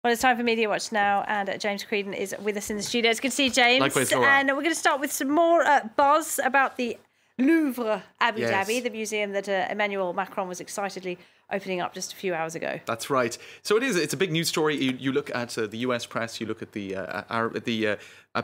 Well, it's time for Media Watch now, and James Creedon is with us in the studio. It's good to see you, James. Likewise, Laura. And we're going to start with some more buzz about the Louvre Abu Dhabi, the museum that Emmanuel Macron was excitedly opening up just a few hours ago. That's right. So it's a big news story. You look at the US press, you look at the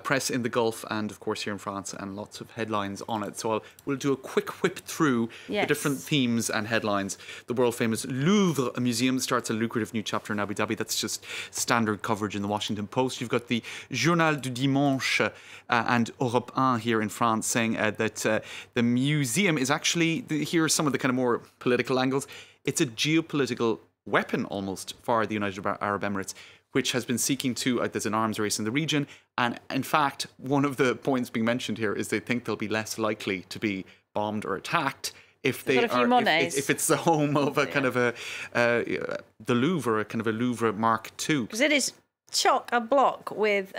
press in the Gulf, and of course here in France, and lots of headlines on it. So we'll do a quick whip through the different themes and headlines. The world famous Louvre Museum starts a lucrative new chapter in Abu Dhabi. That's just standard coverage in the Washington Post. You've got the Journal du Dimanche and Europe 1 here in France saying that the museum is actually, here are some of the kind of more political angles. It's a geopolitical weapon almost for the United Arab Emirates, which has been seeking to, there's an arms race in the region. And in fact, one of the points being mentioned here is they think they'll be less likely to be bombed or attacked if if it's the home of a kind of the Louvre, a kind of a Louvre Mark II. Because it is chock-a-block with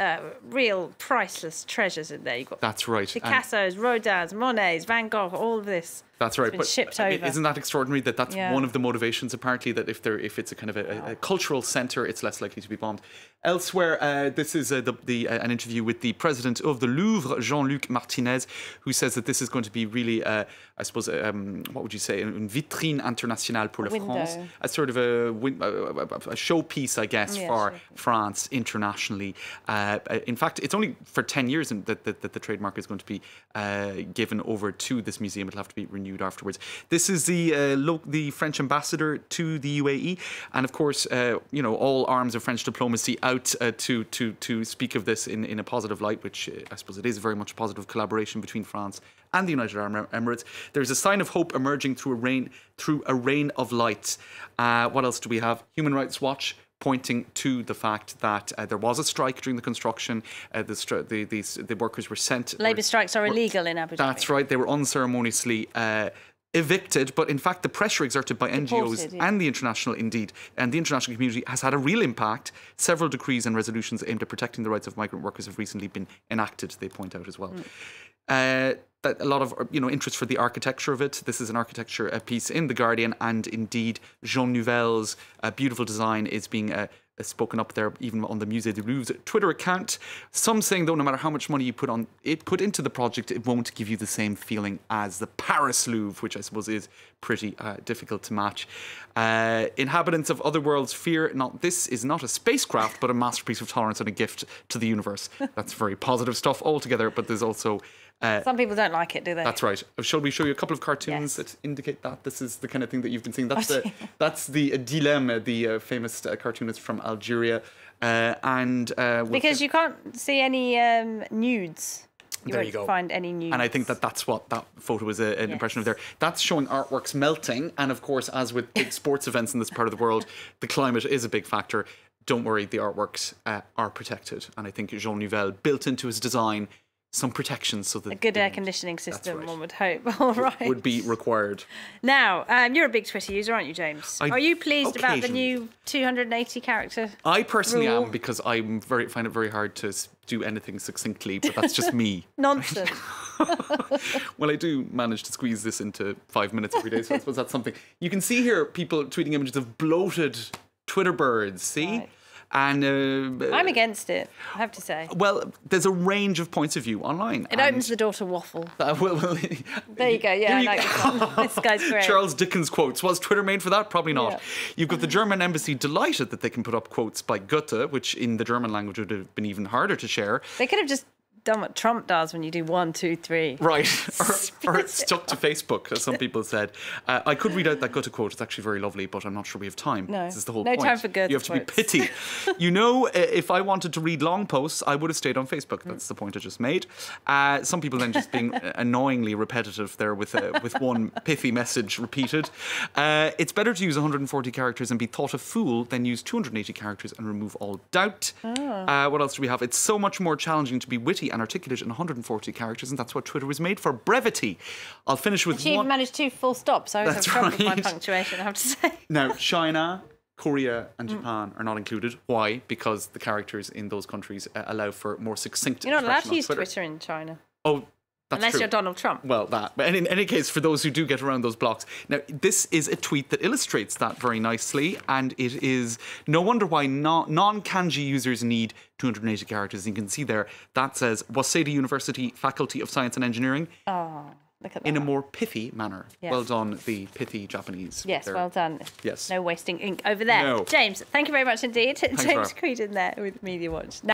real priceless treasures in there. You've got that's right. Picasso's, Rodin's, Monet's, Van Gogh, all of this. That's right. But shipped over. Isn't that extraordinary that that's one of the motivations, apparently, that if it's a kind of a cultural centre, it's less likely to be bombed. Elsewhere, this is an interview with the president of the Louvre, Jean-Luc Martinez, who says that this is going to be really, I suppose, what would you say, une vitrine internationale pour la France, a sort of a showpiece, I guess, for France internationally. In fact, it's only for 10 years that the trademark is going to be given over to this museum. It'll have to be renewed afterwards. This is the French ambassador to the UAE, and of course, all arms of French diplomacy out to speak of this in a positive light, which I suppose it is very much a positive collaboration between France and the United Arab Emirates. There's a sign of hope emerging through a rain of light. What else do we have? Human Rights Watch pointing to the fact that there was a strike during the construction. The workers were sent. Labour strikes are illegal in Abu Dhabi. That's right. They were unceremoniously evicted, but in fact the pressure exerted by NGOs and the international community has had a real impact. Several decrees and resolutions aimed at protecting the rights of migrant workers have recently been enacted, they point out as well. A lot of interest for the architecture of it. This is an architecture piece in The Guardian, and indeed Jean Nouvel's beautiful design is being spoken up there, even on the Musée du Louvre's Twitter account. Some saying, though, no matter how much money you put into the project, it won't give you the same feeling as the Paris Louvre, which I suppose is pretty difficult to match. Inhabitants of other worlds fear this is not a spacecraft, but a masterpiece of tolerance and a gift to the universe. That's very positive stuff altogether, but there's also some people don't like it, do they? That's right. Shall we show you a couple of cartoons that indicate that? This is the kind of thing that you've been seeing. That's the Dilem, the famous cartoonist from Algeria. Because you can't see any nudes. There you go. Find any nudes. And I think that's what that photo is an impression of there. That's showing artworks melting. And of course, as with big sports events in this part of the world, the climate is a big factor. Don't worry, the artworks are protected. And I think Jean Nouvel built into his design some protections so that a good air conditioning system, one would hope. All right, would be required. Now, you're a big Twitter user, aren't you, James? Are you pleased about the new 280 character? I personally am, because I find it very hard to do anything succinctly, but that's just me. Nonsense. Well, I do manage to squeeze this into 5 minutes every day, so I suppose that's something. You can see here people tweeting images of bloated Twitter birds. See. Right. And I'm against it, I have to say. Well, there's a range of points of view online. It opens the door to waffle. There you go. Yeah, I like this one. This guy's great. Charles Dickens quotes. Was Twitter made for that? Probably not. Yeah. You've got the German embassy delighted that they can put up quotes by Goethe, which in the German language would have been even harder to share. They could have just done what Trump does when you do 1, 2, 3. Right. or it's stuck to Facebook, as some people said. I could read out that Goethe quote. It's actually very lovely, but I'm not sure we have time. No. This is the whole point. No time for Goethe You have to be pithy. If I wanted to read long posts, I would have stayed on Facebook. That's the point I just made. Some people then just being annoyingly repetitive there with one pithy message repeated. It's better to use 140 characters and be thought a fool than use 280 characters and remove all doubt. What else do we have? It's so much more challenging to be witty and articulate in 140 characters, and that's what Twitter was made for, brevity. I'll finish with She even managed 2 full stops. I always have trouble with my punctuation, I have to say. Now, China, Korea and Japan are not included. Why? Because the characters in those countries allow for more succint You're not allowed to use Twitter in China. Oh, That's Unless true. you're Donald Trump. Well, that. But in any case, for those who do get around those blocks. Now, this is a tweet that illustrates that very nicely. And it is no wonder why non-kanji users need 280 characters. You can see there, that says, Waseda University Faculty of Science and Engineering. Oh, look at that. In a more pithy manner. Yes. Well done, the pithy Japanese. Yes, there. well done. Yes. No wasting ink over there. No. James, thank you very much indeed. James Laura. Creed in there with Media Watch.